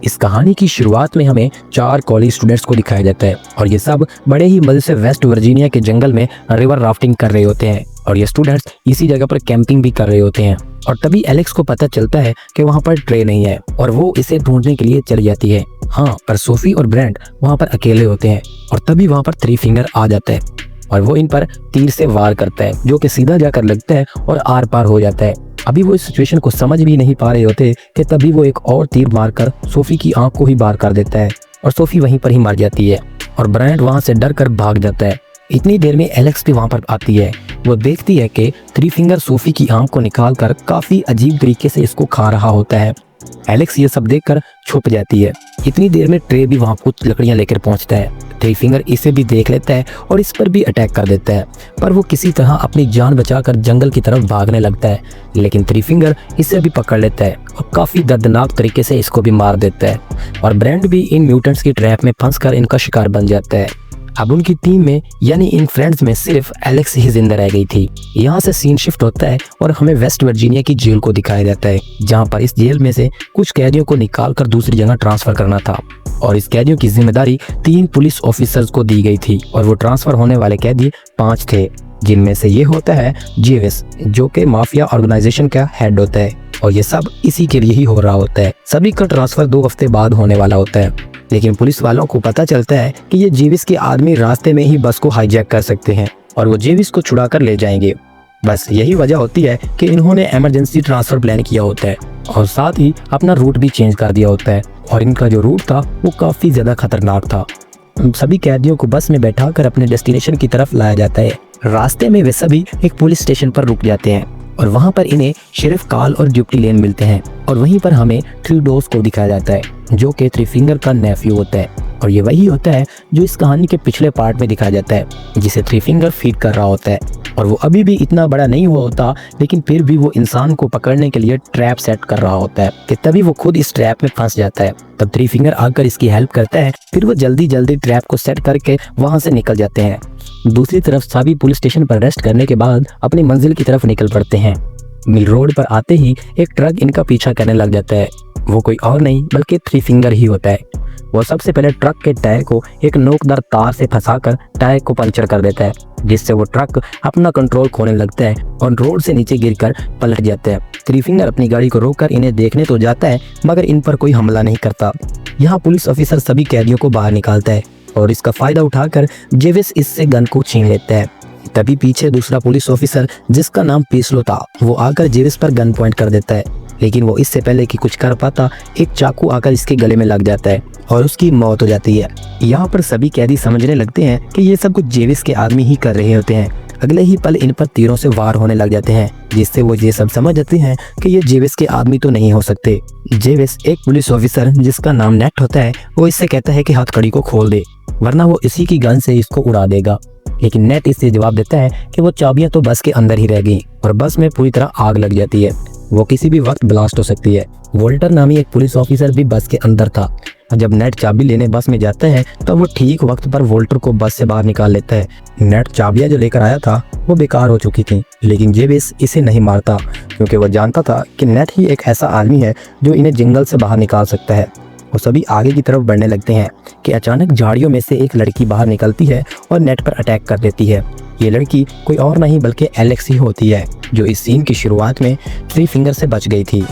इस कहानी की शुरुआत में हमें 4 कॉलेज स्टूडेंट्स को दिखाया जाता है और ये सब बड़े ही मजे से वेस्ट वर्जीनिया के जंगल में रिवर राफ्टिंग कर रहे होते हैं और ये स्टूडेंट्स इसी जगह पर कैंपिंग भी कर रहे होते हैं। और तभी एलेक्स को पता चलता है कि वहाँ पर ट्रे नहीं है और वो इसे ढूंढने के लिए चली जाती है। हाँ, पर सोफी और ब्रेंट वहाँ पर अकेले होते हैं और तभी वहाँ पर थ्री फिंगर आ जाता है और वो इन पर तीर से वार करता है जो कि सीधा जाकर लगता है और आर पार हो जाता है। अभी वो इस सिचुएशन को समझ भी नहीं पा रहे होते कि तभी वो एक और तीर मारकर सोफी की आंख को ही बार कर देता है और सोफी वहीं पर ही मर जाती है और ब्रायंट वहां से डर कर भाग जाता है। इतनी देर में एलेक्स भी वहां पर आती है। वो देखती है कि थ्री फिंगर सोफी की आंख को निकालकर काफी अजीब तरीके से इसको खा रहा होता है। एलेक्स ये सब देखकर छुप जाती है। इतनी देर में ट्रे भी वहां कुछ लकड़ियां लेकर पहुंचता है। थ्री फिंगर इसे भी देख लेता है और इस पर भी अटैक कर देता है, पर वो किसी तरह अपनी जान बचाकर जंगल की तरफ भागने लगता है। लेकिन थ्री फिंगर इसे भी पकड़ लेता है और काफी दर्दनाक तरीके से इसको भी मार देता है और ब्रेंट भी इन म्यूटेंट्स की ट्रैप में फंसकर इनका शिकार बन जाता है। अब उनकी टीम में यानी इन फ्रेंड्स में सिर्फ एलेक्स ही जिंदा रह गई थी। यहाँ से सीन शिफ्ट होता है और हमें वेस्ट वर्जीनिया की जेल को दिखाया जाता है, जहाँ पर इस जेल में से कुछ कैदियों को निकालकर दूसरी जगह ट्रांसफर करना था और इस कैदियों की जिम्मेदारी 3 पुलिस ऑफिसर्स को दी गई थी और वो ट्रांसफर होने वाले कैदी 5 थे, जिनमें से ये होता है जेविस जो कि माफिया ऑर्गेनाइजेशन का हेड होता है और ये सब इसी के लिए ही हो रहा होता है। सभी का ट्रांसफर 2 हफ्ते बाद होने वाला होता है, लेकिन पुलिस वालों को पता चलता है कि ये जेविस के आदमी रास्ते में ही बस को हाईजैक कर सकते हैं और वो जेविस को छुड़ा कर ले जाएंगे। बस यही वजह होती है कि इन्होंने इमरजेंसी ट्रांसफर प्लान किया होता है और साथ ही अपना रूट भी चेंज कर दिया होता है और इनका जो रूट था वो काफी ज्यादा खतरनाक था। सभी कैदियों को बस में बैठाकर अपने डेस्टिनेशन की तरफ लाया जाता है। रास्ते में वे सभी एक पुलिस स्टेशन पर रुक जाते हैं और वहां पर इन्हें शेरिफ कार्ल और ड्यूटी लेन मिलते हैं और वहीं पर हमें थ्री डोर्स को दिखाया जाता है जो कि थ्री फिंगर का नेफ्यू होता है और ये वही होता है जो इस कहानी के पिछले पार्ट में दिखाया जाता है, जिसे थ्री फिंगर फीड कर रहा होता है और वो अभी भी इतना बड़ा नहीं हुआ होता, लेकिन फिर भी वो इंसान को पकड़ने के लिए ट्रैप सेट कर रहा होता है कि तभी वो खुद इस ट्रैप में फंस जाता है। तब थ्री फिंगर आकर इसकी हेल्प करता है, फिर वो जल्दी जल्दी ट्रैप को सेट करके वहां से निकल जाते हैं। दूसरी तरफ सभी पुलिस स्टेशन पर रेस्ट करने के बाद अपनी मंजिल की तरफ निकल पड़ते हैं। मिल रोड पर आते ही एक ट्रक इनका पीछा करने लग जाता है। वो कोई और नहीं बल्कि थ्री फिंगर ही होता है। वो सबसे पहले ट्रक के टायर को एक नोकदार तार से फंसाकर टायर को पंचर कर देता है, जिससे वो ट्रक अपना कंट्रोल खोने लगता है और रोड से नीचे गिरकर पलट जाता है। थ्री फिंगर अपनी गाड़ी को रोककर इन्हें देखने तो जाता है, मगर इन पर कोई हमला नहीं करता। यहाँ पुलिस ऑफिसर सभी कैदियों को बाहर निकालता है और इसका फायदा उठाकर जेविस इससे गन को छीन लेता है। तभी पीछे दूसरा पुलिस ऑफिसर जिसका नाम पीसलो था, वो आकर जेविस पर गन पॉइंट कर देता है, लेकिन वो इससे पहले कि कुछ कर पाता एक चाकू आकर इसके गले में लग जाता है और उसकी मौत हो जाती है। यहाँ पर सभी कैदी समझने लगते हैं कि ये सब कुछ जेविस के आदमी ही कर रहे होते हैं। अगले ही पल इन पर तीरों से वार होने लग जाते हैं, जिससे वो ये सब समझ जाते हैं कि ये जेविस के आदमी तो नहीं हो सकते। जेविस एक पुलिस ऑफिसर जिसका नाम नेट होता है, वो इससे कहता है कि हथकड़ी को खोल दे, वरना वो इसी की गन से इसको उड़ा देगा। लेकिन नेट इससे जवाब देता है कि वो चाबियां तो बस के अंदर ही रह गई और बस में पूरी तरह आग लग जाती है, वो किसी भी वक्त ब्लास्ट हो सकती है। वोल्टर नामी एक पुलिस ऑफिसर भी बस के अंदर था। जब नेट चाबी लेने बस में जाता है तो वो ठीक वक्त पर वोल्टर को बस से बाहर निकाल लेता है। नेट चाबियां जो लेकर आया था वो बेकार हो चुकी थी, लेकिन जेविस इसे नहीं मारता क्योंकि वो जानता था कि नेट ही एक ऐसा आदमी है जो इन्हें जंगल से बाहर निकाल सकता है। वो सभी आगे की तरफ बढ़ने लगते हैं कि अचानक झाड़ियों में से एक लड़की बाहर निकलती है और नेट पर अटैक कर देती है। ये लड़की कोई और नहीं बल्कि एलेक्स ही होती है, जो इस सीन की शुरुआत में थ्री फिंगर से बच गई थी।